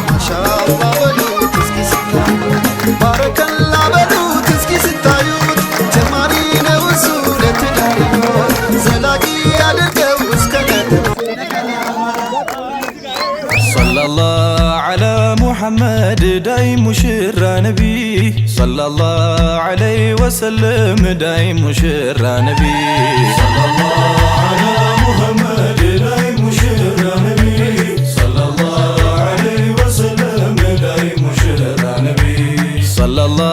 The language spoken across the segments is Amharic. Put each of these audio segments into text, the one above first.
ማሻአላህ በሉት እስኪ ስታዩት ባረከላህ በሉት እስኪ ስታዩት ጀማሪ ነው እሱ ለትዳር ዘላቂ ያድርገው እስከ ሰለላሁ ዐላ ሙሐመድ ዳይ ሙሽራ ነቢ ሰለላሁ ዐለይሂ ወሰለም ዳይ ሙሽራ ነቢ ሰለላሁ ዐላ ሙሐመድ ዳይ ሙሽራ ነቢ ሰለላሁ ዐለይሂ ወሰለም ዳይ ሙሽራ ነቢ ሰለላሁ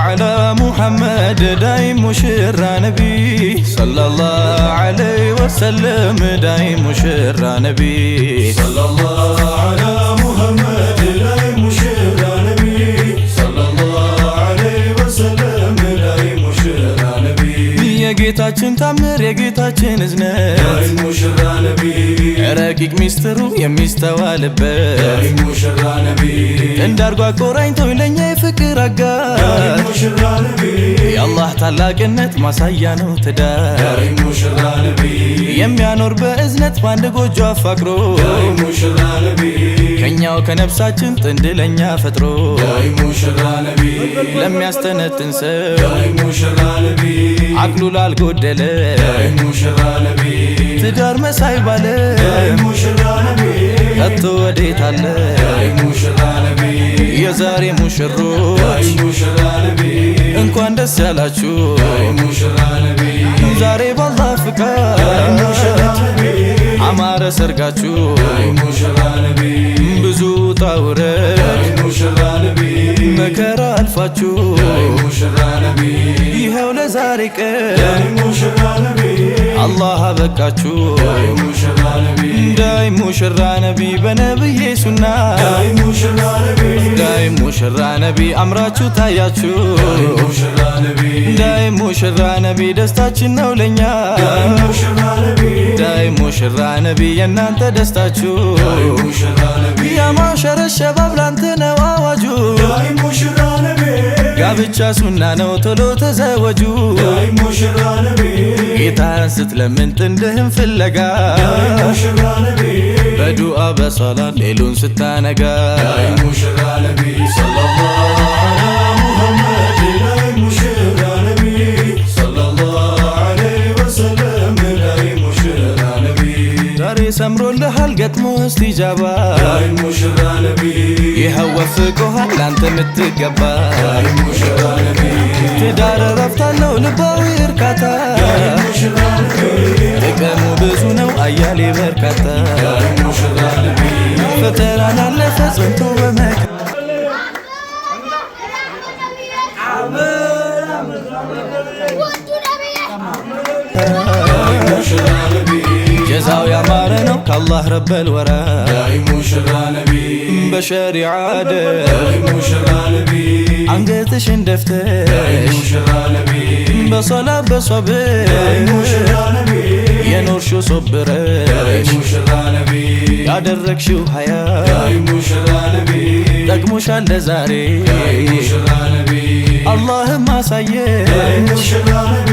ዐላ ሙሐመድ ዳይ ሙሽራ ነቢ ሰለላሁ ዐለይሂ ወሰለም ዳይ ሙሽራ ነቢ ሰለላሁ ዐላ ሙሐመድ ዳይ ሙሽራ ነቢ ሰለላሁ ዐለይሂ ወሰለም ዳይ ሙሽራ ነቢ የጌታችን ታምር የጌታችን እዝነት ዳይ ሙሽራ ነቢ ረቂቅ ሚስጥሩ የሚስተዋልበት ዳይ ሙሽራ ነቢ እንዳርጓ ቆራኝቶኝ ለኛ የፍቅር አጋር ዳይ ሙሽራ ነቢ የአላህ ታላቅነት ማሳያ ነው ትዳር ዳይ ሙሽራ ነቢ የሚያኖር በእዝነት በአንድ ጎጆ አፋቅሮ ዳይ ሙሽራ ነቢ ከኛው ከነፍሳችን ጥንድ ለኛ ፈጥሮ ዳይ ሙሽራ ነቢ ለሚያስተነትን ሰው ዳይ ሙሽራ ነቢ አቅሉ ላልጎደለ ዳይ ሙሽራ ነቢ ትዳር መሳይ ባለ ዳይ ሙሽራ ነቢ ከቶ ወዴት አለ ዳይ ሙሽራ ነቢ የዛሬ ሙሽሮች ዳይ ሙሽራ ነቢ እንኳን ደስ ያላችሁ ዳይ ሙሽራ ነቢ ዛሬ ባላህ ፍቃድ ዳይ ሙሽራ ነቢ አማረ ሰርጋችሁ ዳይ ሙሽራ ነቢ ብዙ ጣውረድ ዳይ ሙሽራ ነቢ መከራ አልፋችሁ ዳይ ሙሽራ ነቢ ይኸው ለዛሬ ቀን ዳይ ሙሽራ ነቢ አላህ አበቃችሁ ዳይ ሙሽራ ነቢ ዳይ ሙሽራ ነቢ በነብዬ ሱና ዳይ ሙሽራ ነቢ ዳይ ሙሽራ ነቢ አምራችሁ ታያችሁ ዳይ ሙሽራ ነቢ ዳይ ሙሽራ ነቢ ደስታችን ነው ለኛ ዳይ ሙሽራ ነቢ ዳይ ሙሽራ ነቢ የናንተ ደስታችሁ ዳይ ሙሽራ ነቢ ያማሸረ ሸባብ ላንተ ነው አዋጁ ዳይ ሙሽራ ነቢ ጋብቻ ሱና ነው ቶሎ ተዘወጁ ዳይ ሙሽራ ነቢ ጌታን ስትለምን ጥንድህን ፍለጋ ዳይ ሙሽራ ነቢ በዱዓ በሰላት ሌሉን ስታነጋ ዳይ ሙሽራ ነቢ ሰለላሁ ዐላ ሙሐመድ ዳይ ሙሽራ ነቢ ሰለላሁ ዐለይሂ ወሰለም ዳይ ሙሽራ ነቢ ዛሬ ሰምሮልሃል ገጥሞ እስቲጃባ ዳይ ሙሽራ ነቢ ይኸው ወፍቆሃል ላንተ ምትገባ ዳይ ሙሽራ ነቢ ትዳር ረፍታለው ልባዊ እርካታ ዳይ ሙሽራ ነቢ ጥቅሙ ብዙ ነው አያሌ በርካታ ዳይ ሙሽራ ነቢ ፈተናን አለፈ ጽንቶ በመካ ጀዛው ያማረ ነው ከአላህ ረበል ወራ ዳይ ሙሽራ ነቢ በሸሪዓ ዳይ ሙሽራ ነቢ አንገትሽን ደፍተሽ ዳይ ሙሽራ ነቢ በሶላት በሶብር ዳይ ሙሽራ ነቢ የኖርሽው ሶብረሽ ዳይ ሙሽራ ነቢ ያደረግሽው ሀያ ዳይ ሙሽራ ነቢ ጠቅሞሻል ለዛሬ ዳይ ሙሽራ ነቢ አላህም አሳየ ዳይ ሙሽራ ነቢ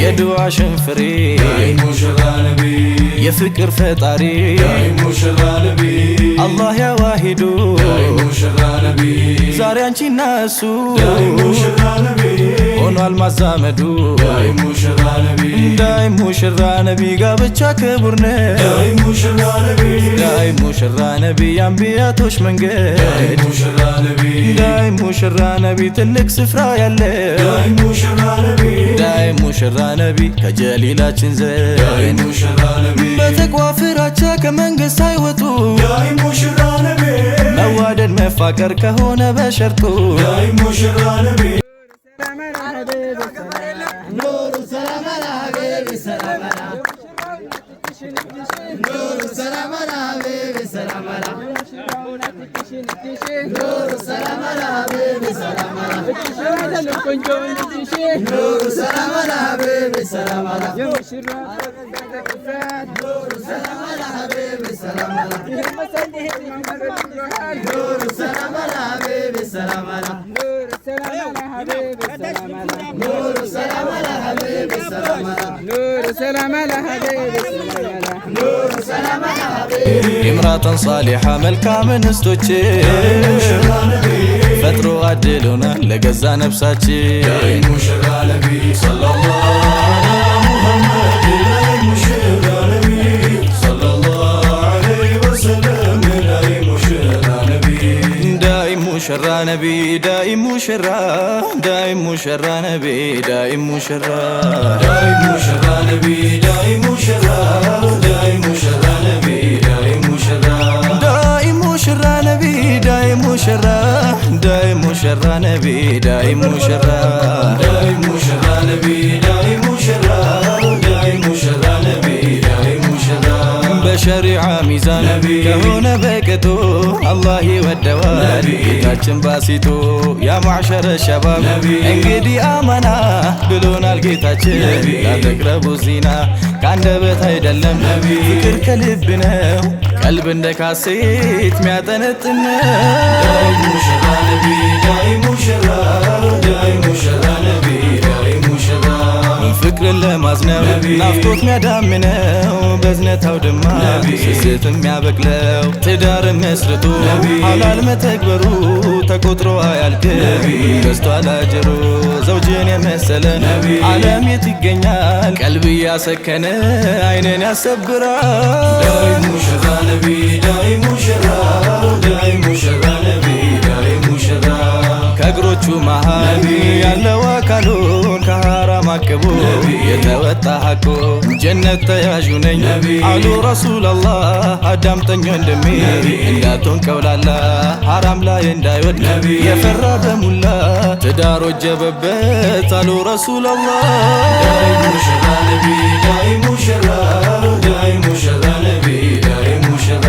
የዱዓሽን ፍሬ ዳይ ሙሽራ ነቢ የፍቅር ፈጣሪ ዳይ ሙሽራ ነቢ አላህ ያዋሂዱ ዳይ ሙሽራ ነቢ ዛሬ አንቺና እሱ ዳይ ሙሽራ ነቢ ሆኗል ማዛመዱ ዳይ ሙሽራ ነቢ ዳይ ሙሽራ ነቢ ጋብቻ ክቡር ነው ዳይ ሙሽራ ነቢ ዳይ ሙሽራ ነቢ የአንቢያቶች መንገድ ዳይ ሙሽራ ነቢ ዳይ ሙሽራ ነቢ ትልቅ ስፍራ ያለ ዳይ ሙሽራ ነቢ ዳይ ሙሽራ ነቢ ከጀሊላችን ዘንድ ዳይ ሙሽራ ነቢ በተቅዋ ፍራቻ ከመንግስት ሳይወጡ ዳይ ሙሽራ ነቢ መዋደድ መፋቀር ከሆነ በሸርጡ ዳይ ሙሽራ ነቢ ኑሩ ሰላም አላ ሀቢቢ ሰላም አላ ኑሩ ሰላም አላ ሀቢቢ ሰላም አላ ኑሩ ሰላም አላ ሀቢቢ ሰላም አላ ኑሩ ሰላም አላ ሀቢቢ ሰላም አላ ኑሩ ሰላም አላ ሀቢቢ ሰላም አላ ኑሩ ሰላም አላ ሀቢቢ ሰላም አላ ኢምራተን ሳሊሓ መልካም እንስቶች ፈጥሮ አድሎናል ለገዛ ነፍሳችን ዳይ ሙሽራ ነቢ ሰለላሁ ዐላ ሙሐመድ ዳይ ሙሽራ ነቢ ሰለላሁ ዐለይሂ ወሰለም ዳይ ሙሽራ ነቢ ዳይ ሙሽራ ነቢ ዳይ ሙሽራ ዳይ ሙሽራ ነቢ ዳይ ሙሽራ ዳይ ሙሽራ ነቢ ዳይ ሙሽራ ዳይ ሙሽራ ነቢ ዳይ ሙሽራ ዳይ ሙሽራ ነቢ ዳይ ሙሽራ ዳይ ሙሽራ ነቢ ዳይ ሙሽራ ዳይ ሙሽራ ነቢ ዳይ ሙሽራ ዳይ ሙሽራ ነቢ ዳይ ሙሽራ በሸሪዓ ሚዛን ከሆነ በቅጡ አላህ ይወደዋል ጌታችን ባሲቶ ያ ማዕሸረ ሸባብ እንግዲህ አማና ብሎናል ጌታችን ላተቅረቡ ዚና ከአንደበት አይደለም ፍቅር ከልብ ነው ቀልብ እንደ ካሴት ሚያጠነጥን ዳይ ሙሽራ ነቢ ዳይ ሙሽራ ዳይ ሙሽራ ነቢ ዳይ ሙሽራ ፍቅርን ለማዝነው ናፍቆት ሚያዳምነው በዝነት አውድማ ስስት ሚያበቅለው ትዳር መስርቶ ሐላል መተግበሩ ተቆጥሮ አያልቅም በዝቷል አጅሩ ዘውጅን የመሰለ ዓለም የት ይገኛል ቀልብ ያሰከነ አይንን ያሰብራል ዳይ ሙሽራ ነቢ ዳይ ሙሽራ ዳይ ሙሽራ ነቢ ዳይ ሙሽራ ከእግሮቹ መሃል ያለው አካሉን ከሐራም አቅቦ የተወጣ ሐቁ ጀነት ተያዡ ነኝ አሉ ረሱላላህ አዳምጠኝ ወንድሜ እንዳትሆን ቀውላላ ሐራም ላይ እንዳይወድቅ የፈራ በሙላ ትዳር ወጀበበት አሉ ረሱላላህ ዳይ ሙሽራ ነቢ ዳይ ሙሽራ ዳይ ሙሽራ ነቢ ዳይ ሙሽራ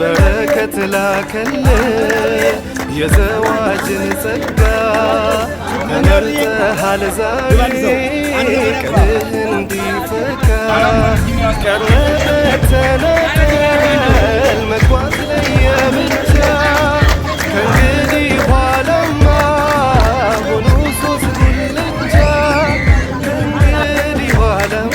በረከት ላከል የዘዋጅን ጸጋ መርጠሃል ዛሬ ቀንህ እንዲፈካ ቀርበህ ተነቀል መግባት ለየብቻ ከእንግዲህ ኋላማ ሆኑ ሶስት ጉልቻ ከእንግዲህ ኋላማ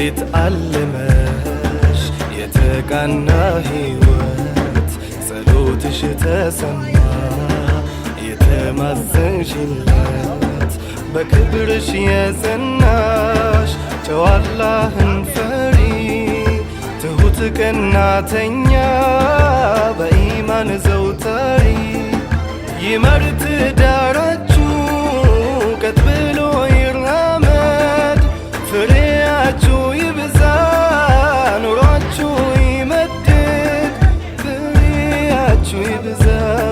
ሌሊት አልመሽ የተቃና ሕይወት ጸሎትሽ ተሰማ የተማዘንሽለት በክብርሽ የጸናሽ ጨዋ አላህን ፈሪ ትሁት ቀናተኛ በኢማን ዘውታሪ ይመር ትዳራችሁ ቀጥ ብሎ ይራመድ ፍሬያችሁ ይብዛ ኑሯችሁ ይመድድ ፍሬያችሁ ይብዛ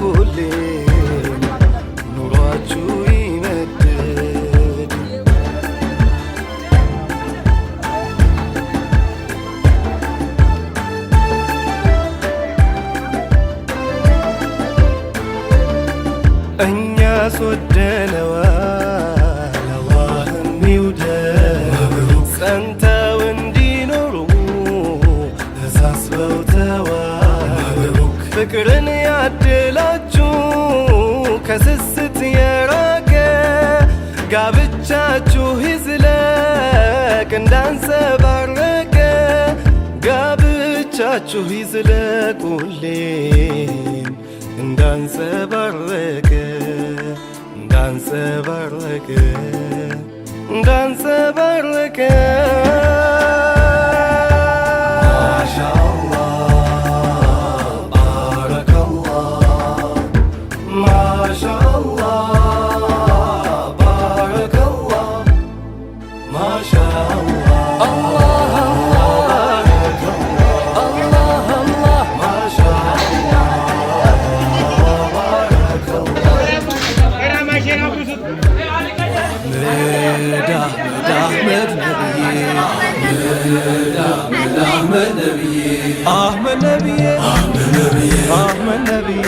ሁሌ ኑሯችሁ ይመድድ እኛስ ወደነዋል አላህም ይውደድ ጸንተው እንዲኖሩ ተሳስበው ተዋል ፍቅርን ያድላችሁ ከስስት የራቀ ጋብቻችሁ ይዝለቅ እንዳንጸባረቀ ጋብቻችሁ ይዝለቅ ሁሌም እንዳንጸባረቀ እንዳንጸባረቀ እንዳንጸባረቀ أحمد نبي أحمد نبي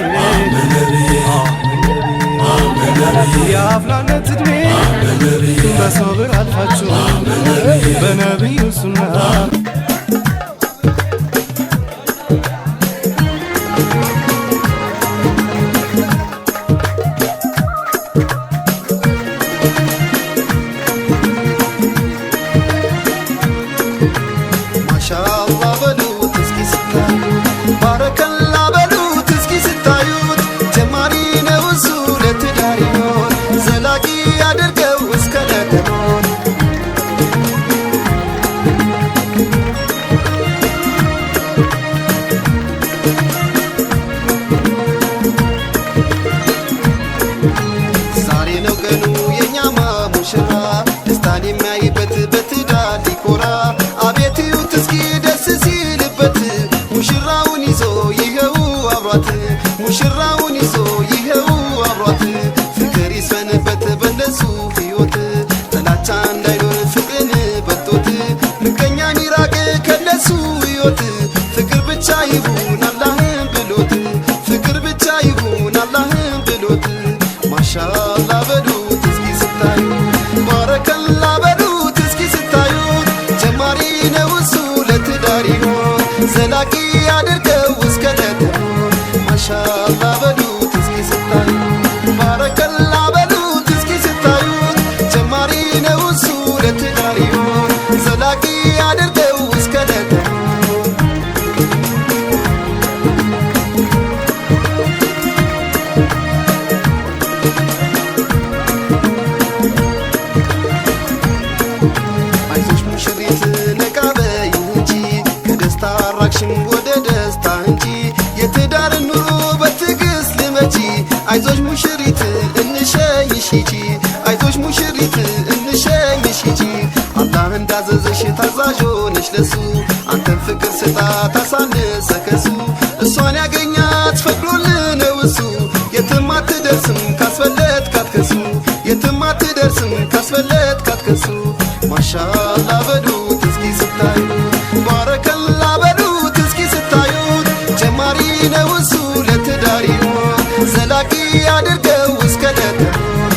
يا فلان تدمي بصبر الفتشو بنبي سنة ሙሽራውን ይዞ ይኸው አብሯት ፍቅር ይስፈንበት በነሱ ሕይወት ጥላቻ እንዳይኖር ፍቅርን በልጦት ምቀኛን ይራቅ ከነሱ ሕይወት ፍቅር ብቻ ይሁን አላህን ብሎት ፍቅር ብቻ ይሁን አላህን ብሎት ማሻአላ በሉት እስኪ ስታዩ ባረከላ በሉት እስኪ ስታዩ ጀማሪ ነው እሱ ለትዳር ይሆን ዘላቂ አድርገው እስከ ለተሞት ማሻአላ በሉት እስኪ ስታዩ ባረከላ በሉት እስኪ ስታዩ ጀማሪ ነው እሱ ለትዳር ይሆን ዘላቂ አድርገው እስከ ለተሞት አይዞሽ ሙሽሪት ነቃ በይ እንጂ ከደስታ አራቅሽም ወደ ደስታ እንጂ የትዳርን ኑሮ በትዕግስት ልመቺ አይዞሽ ሙሽሪት እንሸኝሽ ሂጂ አይዞሽ ሙሽሪት እንሸኝሽ ሂጂ አላህ እንዳዘዘሽ ታዛዥ ሆነሽ ለሱ አንተን ፍቅር ስጣ ታሳንሰ ከሱ እሷን ያገኛት ፈቅዶልህ ነው እሱ የትም አትደርስም ካስፈለት ካትከሱ የትም አትደርስም ካስፈለት ካትከሱ ማሻአላ በሉት እስኪ ስታዩ ባረከላ በሉት እስኪ ስታዩት ጀማሪ ነው እሱ ለትዳር ይሆን ዘላቂ አድርገው እስከ ለተሞት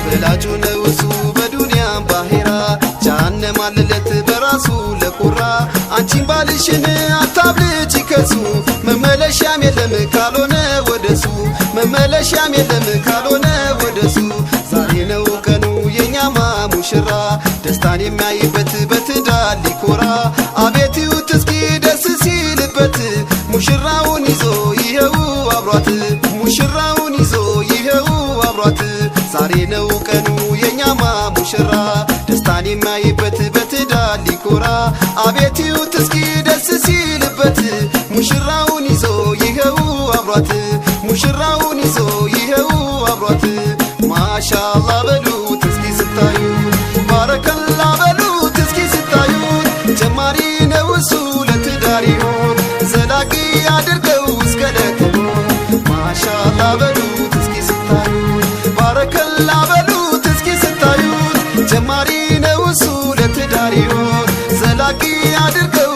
ወላጁ ነው እሱ በዱንያም ባሄራ ጀሃነም አለለት በራሱ ለኮራ አንቺን ባልሽን አታብልጭ ከሱ መመለሻም የለም ካልሆነ ወደሱ መመለሻም የለም ካልሆነ ወደሱ ዛሬ ነው ቀኑ የኛማ ሙሽራ ደስታን የሚያይበት በትዳር ሊኮራ አቤት ይዩት እስኪ ደስ ሲልበት ሙሽራውን ይዞ ይሄው አብሯት ሙሽራውን ይዞ ይሄው አብሯት ዛሬ ነው ቀኑ የኛማ ሙሽራ ደስታን የሚያይበት በትዳር ሊኮራ አቤት ይዩት እስኪ ደስ ሲልበት ሙሽራውን ይዞ ይሄው አብሯት ሙሽራውን ይዞ ይሄው አብሯት ማሻአላ በሉት እስኪ ስታዩ ባረከላ በሉት እስኪ ስታዩ ጀማሪ ነው እሱ ለትዳር ይሆን ዘላቂ አድርገው እስከ ለተሞት ማሻአላ በሉት እስኪ ስታዩ ባረከላ በሉት እስኪ ስታዩት ጀማሪ ነው እሱ ለትዳር ይሆን ዘላቂ አድርገው